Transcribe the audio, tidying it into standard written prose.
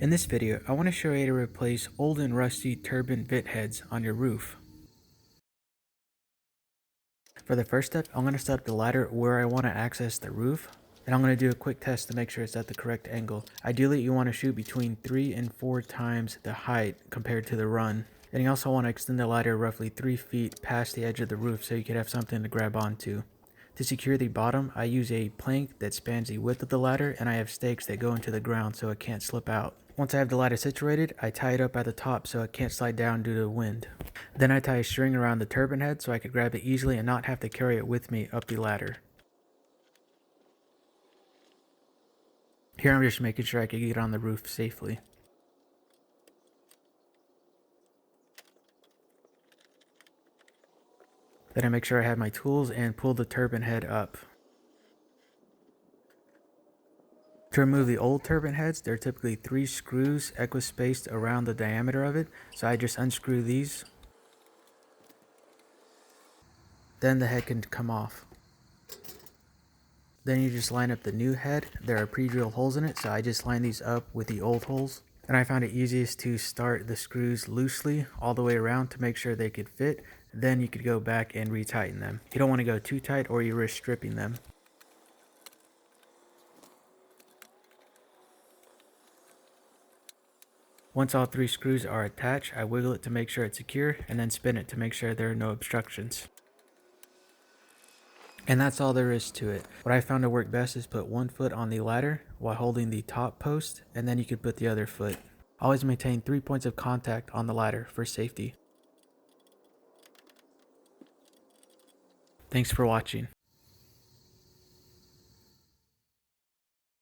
In this video, I want to show you how to replace old and rusty turbine vent heads on your roof. For the first step, I'm going to set up the ladder where I want to access the roof, and I'm going to do a quick test to make sure it's at the correct angle. Ideally, you want to shoot between 3 and 4 times the height compared to the run. And you also want to extend the ladder roughly 3 feet past the edge of the roof so you could have something to grab onto. To secure the bottom, I use a plank that spans the width of the ladder, and I have stakes that go into the ground so it can't slip out. Once I have the ladder situated, I tie it up at the top so it can't slide down due to the wind. Then I tie a string around the turbine head so I could grab it easily and not have to carry it with me up the ladder. Here I'm just making sure I can get on the roof safely. Then I make sure I have my tools and pull the turbine head up. To remove the old turbine heads, there are typically 3 screws equispaced around the diameter of it, so I just unscrew these. Then the head can come off. Then you just line up the new head. There are pre-drilled holes in it, so I just line these up with the old holes. And I found it easiest to start the screws loosely all the way around to make sure they could fit. Then you could go back and retighten them. You don't want to go too tight or you risk stripping them. Once all 3 screws are attached, I wiggle it to make sure it's secure and then spin it to make sure there are no obstructions. And that's all there is to it. What I found to work best is put one foot on the ladder while holding the top post, and then you could put the other foot. Always maintain 3 points of contact on the ladder for safety. Thanks for watching.